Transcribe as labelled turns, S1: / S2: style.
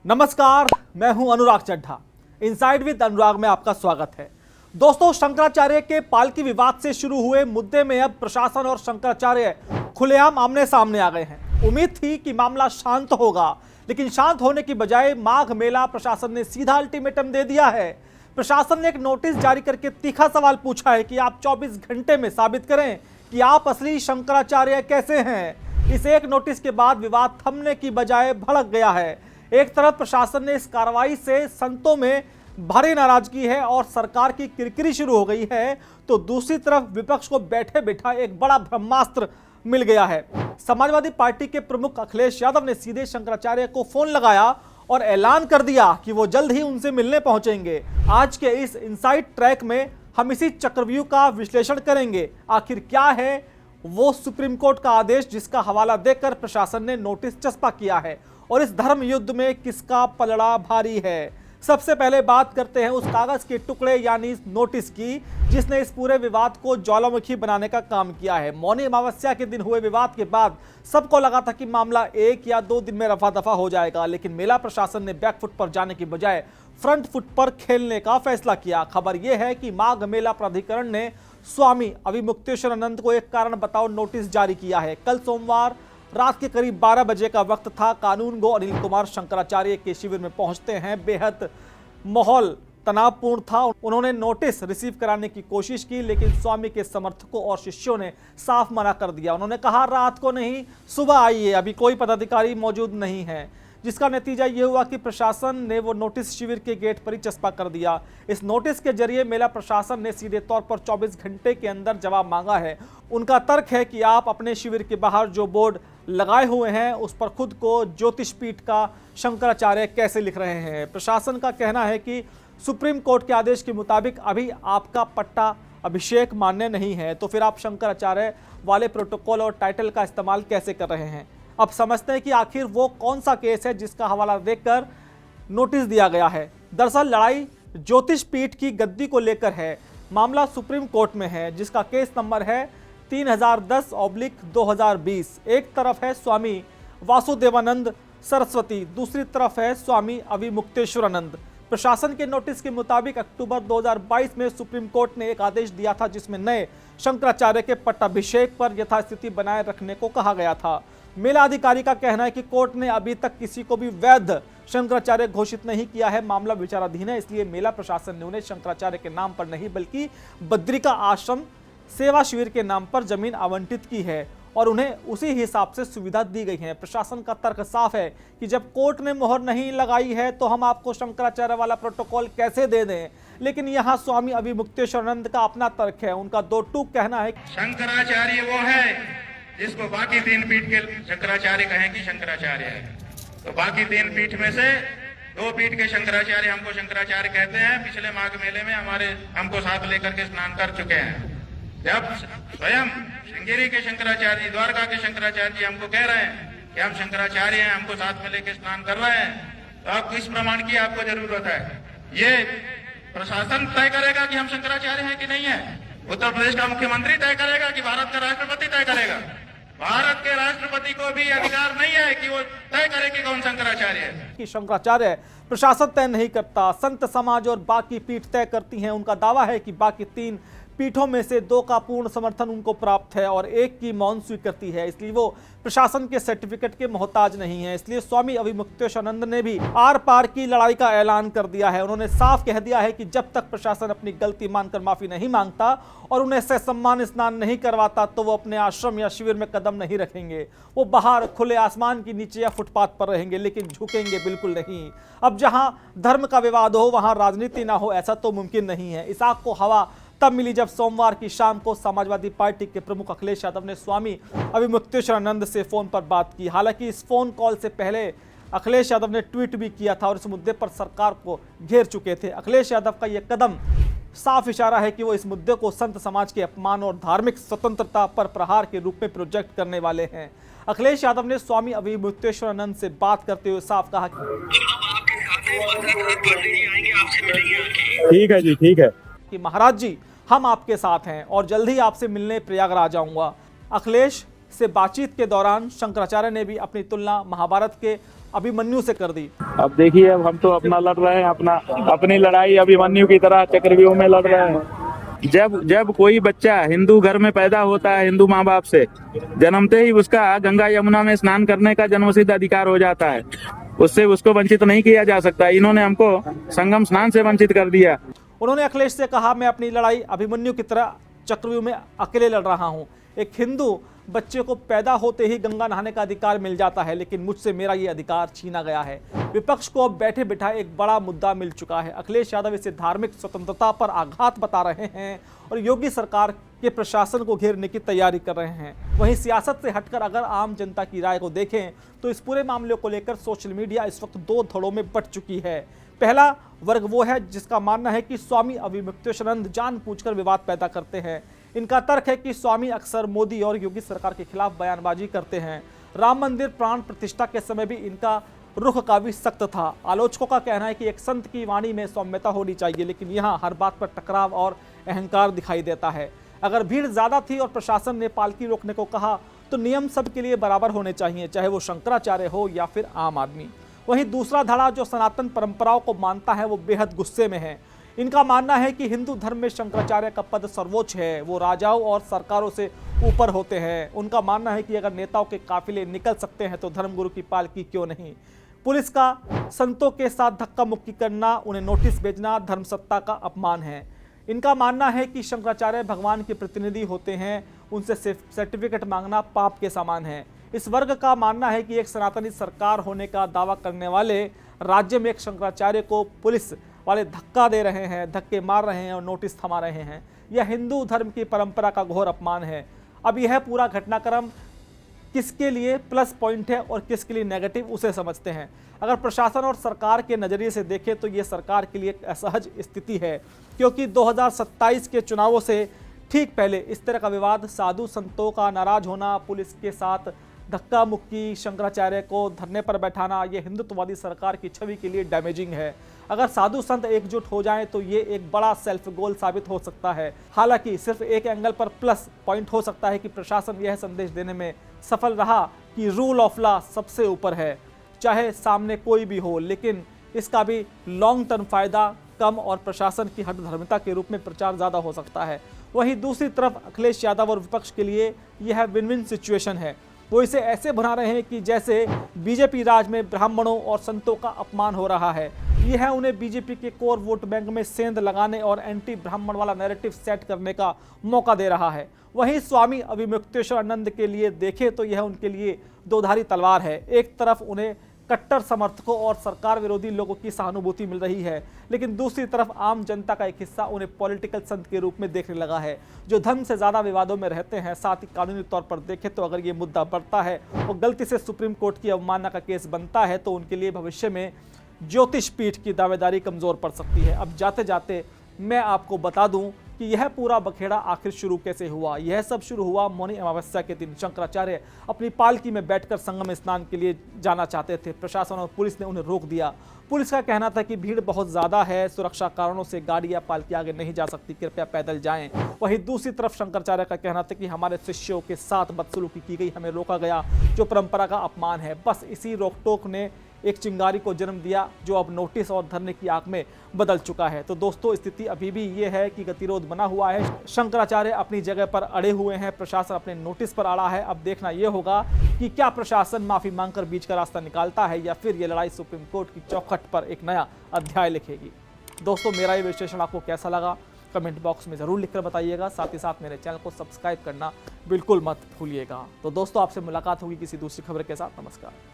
S1: नमस्कार, मैं हूं अनुराग चड्ढा। इनसाइड विद अनुराग में आपका स्वागत है। दोस्तों, शंकराचार्य के पालकी विवाद से शुरू हुए मुद्दे में अब प्रशासन और शंकराचार्य खुलेआम आमने सामने आ गए हैं। उम्मीद थी कि मामला शांत होगा, लेकिन शांत होने की बजाय माघ मेला प्रशासन ने सीधा अल्टीमेटम दे दिया है। प्रशासन ने एक नोटिस जारी करके तीखा सवाल पूछा है कि आप 24 घंटे में साबित करें कि आप असली शंकराचार्य कैसे हैं। इस एक नोटिस के बाद विवाद थमने की बजाय भड़क गया है। एक तरफ प्रशासन ने इस कार्रवाई से संतों में भारी नाराजगी है और सरकार की किरकिरी शुरू हो गई है, तो दूसरी तरफ विपक्ष को बैठे बैठा एक बड़ा ब्रह्मास्त्र मिल गया है। समाजवादी पार्टी के प्रमुख अखिलेश यादव ने सीधे शंकराचार्य को फोन लगाया और ऐलान कर दिया कि वो जल्द ही उनसे मिलने पहुंचेंगे। आज के इस इनसाइड ट्रैक में हम इसी चक्रव्यूह का विश्लेषण करेंगे। आखिर क्या है वो सुप्रीम कोर्ट का आदेश जिसका हवाला देकर प्रशासन ने नोटिस चस्पा किया है, और इस धर्म युद्ध में किसका पलड़ा भारी है। सबसे पहले बात करते हैं उस कागज के टुकड़े यानी इस नोटिस की जिसने इस पूरे विवाद को ज्वालामुखी बनाने का काम किया है। मौनी अमावस्या के दिन हुए विवाद के बाद सबको लगा था कि मामला 1 या 2 दिन में रफा दफा हो जाएगा, लेकिन मेला प्रशासन ने बैकफुट पर जाने की बजाय फ्रंट फुट पर खेलने का फैसला किया। खबर यह है कि माघ मेला प्राधिकरण ने स्वामी अविमुक्तेश्वरानंद को एक कारण बताओ नोटिस जारी किया है। कल सोमवार रात के करीब 12 बजे का वक्त था। कानून गो अनिल कुमार शंकराचार्य के शिविर में पहुंचते हैं। बेहद माहौल तनावपूर्ण था। उन्होंने नोटिस रिसीव कराने की कोशिश की, लेकिन स्वामी के समर्थकों और शिष्यों ने साफ मना कर दिया। उन्होंने कहा रात को नहीं, सुबह आइए, अभी कोई पदाधिकारी मौजूद नहीं है। जिसका नतीजा ये हुआ कि प्रशासन ने वो नोटिस शिविर के गेट पर ही चस्पा कर दिया। इस नोटिस के जरिए मेला प्रशासन ने सीधे तौर पर 24 घंटे के अंदर जवाब मांगा है। उनका तर्क है कि आप अपने शिविर के बाहर जो बोर्ड लगाए हुए हैं उस पर खुद को ज्योतिष पीठ का शंकराचार्य कैसे लिख रहे हैं। प्रशासन का कहना है कि सुप्रीम कोर्ट के आदेश के मुताबिक अभी आपका पट्टा अभिषेक मान्य नहीं है, तो फिर आप शंकराचार्य वाले प्रोटोकॉल और टाइटल का इस्तेमाल कैसे कर रहे हैं। अब समझते हैं कि आखिर वो कौन सा केस है जिसका हवाला देकर नोटिस दिया गया है। दरअसल लड़ाई ज्योतिष पीठ की गद्दी को लेकर है। मामला सुप्रीम कोर्ट में है, जिसका केस नंबर है 3010/2020। एक तरफ है स्वामी वासुदेवानंद सरस्वती, दूसरी तरफ है स्वामी अविमुक्तेश्वरानंद। प्रशासन के नोटिस के मुताबिक अक्टूबर 2022 में सुप्रीम कोर्ट ने एक आदेश दिया था जिसमें नए शंकराचार्य के पट्टाभिषेक पर यथास्थिति बनाए रखने को कहा गया था। मेला अधिकारी का कहना है कि कोर्ट ने अभी तक किसी को भी वैध शंकराचार्य घोषित नहीं किया है। मामला विचाराधीन है, इसलिए मेला प्रशासन ने उन्हें शंकराचार्य के नाम पर नहीं बल्कि बद्रिका आश्रम सेवा शिविर के नाम पर जमीन आवंटित की है और उन्हें उसी हिसाब से सुविधा दी गई है। प्रशासन का तर्क साफ है कि जब कोर्ट ने मोहर नहीं लगाई है तो हम आपको शंकराचार्य वाला प्रोटोकॉल कैसे दे दें। लेकिन यहाँ स्वामी अविमुक्तेश्वरानंद का अपना तर्क है। उनका दो टूक कहना है,
S2: शंकराचार्य वो है जिसको बाकी 3 पीठ के शंकराचार्य कहें कि शंकराचार्य है, तो बाकी 3 पीठ में से 2 पीठ के शंकराचार्य हमको शंकराचार्य कहते हैं। पिछले माघ मेले में हमको साथ लेकर के स्नान कर चुके हैं। जब स्वयं श्रृंगेरी के शंकराचार्य जी, द्वारका के शंकराचार्य जी हमको कह रहे हैं कि हम शंकराचार्य हैं, हमको साथ में लेकर स्नान कर रहे हैं, तो आप किस प्रमाण की आपको जरूरत है? ये प्रशासन तय करेगा कि हम शंकराचार्य हैं कि नहीं है। उत्तर प्रदेश का मुख्यमंत्री तय करेगा कि भारत का राष्ट्रपति तय करेगा? भारत के राष्ट्रपति को भी अधिकार नहीं है कि वो तय करे कि कौन शंकराचार्य है।
S1: कि शंकराचार्य प्रशासन तय नहीं करता, संत समाज और बाकी पीठ तय करती हैं। उनका दावा है कि बाकी 3 पीठों में से 2 का पूर्ण समर्थन उनको प्राप्त है और 1 की मौन स्वीकृति है, इसलिए वो प्रशासन के सर्टिफिकेट के मोहताज नहीं है। इसलिए स्वामी अविमुक्तेश्वरानंद ने भी आर पार की लड़ाई का ऐलान कर दिया है। उन्होंने साफ कह दिया है कि जब तक प्रशासन अपनी गलती मानकर माफी नहीं मांगता और उन्हें ससम्मान स्नान नहीं करवाता तो वो अपने आश्रम या शिविर में कदम नहीं रखेंगे। वो बाहर खुले आसमान के नीचे या फुटपाथ पर रहेंगे, लेकिन झुकेंगे बिल्कुल नहीं। अब जहां धर्म का विवाद हो वहां राजनीति ना हो, ऐसा तो मुमकिन नहीं है। इस आग को हवा तब मिली जब सोमवार की शाम को समाजवादी पार्टी के प्रमुख अखिलेश यादव ने स्वामी अविमुक्तेश्वरानंद से फोन पर बात की। हालांकि इस फोन कॉल से पहले अखिलेश यादव ने ट्वीट भी किया था और इस मुद्दे पर सरकार को घेर चुके थे। अखिलेश यादव का यह कदम साफ इशारा है कि वो इस मुद्दे को संत समाज के अपमान और धार्मिक स्वतंत्रता पर प्रहार के रूप में प्रोजेक्ट करने वाले हैं। अखिलेश यादव ने स्वामी अविमुक्तेश्वरानंद से बात करते हुए साफ कहा
S3: ठीक है जी, ठीक है
S1: कि महाराज जी हम आपके साथ हैं और जल्द ही आपसे मिलने प्रयागराज आऊंगा। अखिलेश से बातचीत के दौरान शंकराचार्य ने भी अपनी तुलना महाभारत के अभिमन्यु से कर दी।
S3: अब देखिए, अब हम तो अपना लड़ रहे हैं, अपनी लड़ाई अभिमन्यु की तरह चक्रव्यूह में लड़ रहे हैं। जब कोई बच्चा हिंदू घर में पैदा होता है, हिंदू माँ बाप से जन्मते ही उसका गंगा यमुना में स्नान करने का जन्मसिद्ध अधिकार हो जाता है। उससे उसको वंचित नहीं किया जा सकता। इन्होंने हमको संगम स्नान से वंचित कर दिया।
S1: उन्होंने अखिलेश से कहा, मैं अपनी लड़ाई अभिमन्यु की तरह चक्रव्यूह में अकेले लड़ रहा हूं। एक हिंदू बच्चे को पैदा होते ही गंगा नहाने का अधिकार मिल जाता है, लेकिन मुझसे मेरा ये अधिकार छीना गया है। विपक्ष को अब बैठे बिठाए एक बड़ा मुद्दा मिल चुका है। अखिलेश यादव इसे धार्मिक स्वतंत्रता पर आघात बता रहे हैं और योगी सरकार के प्रशासन को घेरने की तैयारी कर रहे हैं। वहीं सियासत से हटकर अगर आम जनता की राय को देखें तो इस पूरे मामले को लेकर सोशल मीडिया इस वक्त दो धड़ों में बंट चुकी है। पहला वर्ग वो है जिसका मानना है कि स्वामी अविमुक्तेश्वरानंद जानबूझकर विवाद पैदा करते हैं। इनका तर्क है कि स्वामी अक्सर मोदी और योगी सरकार के खिलाफ बयानबाजी करते हैं। राम मंदिर प्राण प्रतिष्ठा के समय भी इनका रुख काफी सख्त था। आलोचकों का कहना है कि एक संत की वाणी में सौम्यता होनी चाहिए, लेकिन यहाँ हर बात पर टकराव और अहंकार दिखाई देता है। अगर भीड़ ज्यादा थी और प्रशासन ने पालकी रोकने को कहा तो नियम सबके लिए बराबर होने चाहिए, चाहे वो शंकराचार्य हो या फिर आम आदमी। वहीं दूसरा धड़ा जो सनातन परंपराओं को मानता है वो बेहद गुस्से में है। इनका मानना है कि हिंदू धर्म में शंकराचार्य का पद सर्वोच्च है, वो राजाओं और सरकारों से ऊपर होते हैं। उनका मानना है कि अगर नेताओं के काफिले निकल सकते हैं तो धर्मगुरु की पालकी क्यों नहीं। पुलिस का संतों के साथ धक्का मुक्की करना, उन्हें नोटिस भेजना धर्म सत्ता का अपमान है। इनका मानना है कि शंकराचार्य भगवान के प्रतिनिधि होते हैं, उनसे सर्टिफिकेट मांगना पाप के समान है। इस वर्ग का मानना है कि एक सनातनी सरकार होने का दावा करने वाले राज्य में एक शंकराचार्य को पुलिस वाले धक्का दे रहे हैं, धक्के मार रहे हैं और नोटिस थमा रहे हैं। यह हिंदू धर्म की परंपरा का घोर अपमान है। अब यह पूरा घटनाक्रम किसके लिए प्लस पॉइंट है और किसके लिए नेगेटिव, उसे समझते हैं। अगर प्रशासन और सरकार के नज़रिए से देखें तो ये सरकार के लिए एक असहज स्थिति है, क्योंकि 2027 के चुनावों से ठीक पहले इस तरह का विवाद, साधु संतों का नाराज होना, पुलिस के साथ धक्का मुक्की, शंकराचार्य को धरने पर बैठाना, ये हिंदुत्ववादी सरकार की छवि के लिए डैमेजिंग है। अगर साधु संत एकजुट हो जाएं तो ये एक बड़ा सेल्फ गोल साबित हो सकता है। हालांकि सिर्फ एक एंगल पर प्लस पॉइंट हो सकता है कि प्रशासन यह संदेश देने में सफल रहा कि रूल ऑफ लॉ सबसे ऊपर है, चाहे सामने कोई भी हो, लेकिन इसका भी लॉन्ग टर्म फायदा कम और प्रशासन की हठधर्मिता के रूप में प्रचार ज़्यादा हो सकता है। वहीं दूसरी तरफ अखिलेश यादव और विपक्ष के लिए यह विन विन सिचुएशन है। वो इसे ऐसे बना रहे हैं कि जैसे बीजेपी राज में ब्राह्मणों और संतों का अपमान हो रहा है। यह उन्हें बीजेपी के कोर वोट बैंक में सेंध लगाने और एंटी ब्राह्मण वाला नैरेटिव सेट करने का मौका दे रहा है। वहीं स्वामी अविमुक्तेश्वरानंद के लिए देखें तो यह उनके लिए दोधारी तलवार है। एक तरफ उन्हें कट्टर समर्थकों और सरकार विरोधी लोगों की सहानुभूति मिल रही है, लेकिन दूसरी तरफ आम जनता का एक हिस्सा उन्हें पॉलिटिकल संत के रूप में देखने लगा है, जो धर्म से ज़्यादा विवादों में रहते हैं। साथ ही कानूनी तौर पर देखें तो अगर ये मुद्दा बढ़ता है और गलती से सुप्रीम कोर्ट की अवमानना का केस बनता है तो उनके लिए भविष्य में ज्योतिष पीठ की दावेदारी कमज़ोर पड़ सकती है। अब जाते जाते मैं आपको बता दूं कि यह पूरा बखेड़ा आखिर शुरू कैसे हुआ। यह सब शुरू हुआ मौनी अमावस्या के दिन। शंकराचार्य अपनी पालकी में बैठकर संगम स्नान के लिए जाना चाहते थे। प्रशासन और पुलिस ने उन्हें रोक दिया। पुलिस का कहना था कि भीड़ बहुत ज़्यादा है, सुरक्षा कारणों से गाड़ी या पालकी आगे नहीं जा सकती, कृपया पैदल जाएं। वहीं दूसरी तरफ शंकराचार्य का कहना था कि हमारे शिष्यों के साथ बदसलूकी की गई, हमें रोका गया, जो परंपरा का अपमान है। बस इसी रोक टोक ने एक चिंगारी को जन्म दिया, जो अब नोटिस और धरने की आग में बदल चुका है। तो दोस्तों, स्थिति अभी भी ये है कि गतिरोध बना हुआ है। शंकराचार्य अपनी जगह पर अड़े हुए हैं, प्रशासन अपने नोटिस पर अड़ा है। अब देखना यह होगा कि क्या प्रशासन माफी मांगकर बीच का रास्ता निकालता है या फिर ये लड़ाई सुप्रीम कोर्ट की चौखट पर एक नया अध्याय लिखेगी। दोस्तों, मेरा ये विश्लेषण आपको कैसा लगा कमेंट बॉक्स में ज़रूर लिखकर बताइएगा। साथ ही साथ मेरे चैनल को सब्सक्राइब करना बिल्कुल मत भूलिएगा। तो दोस्तों, आपसे मुलाकात होगी किसी दूसरी खबर के साथ। नमस्कार।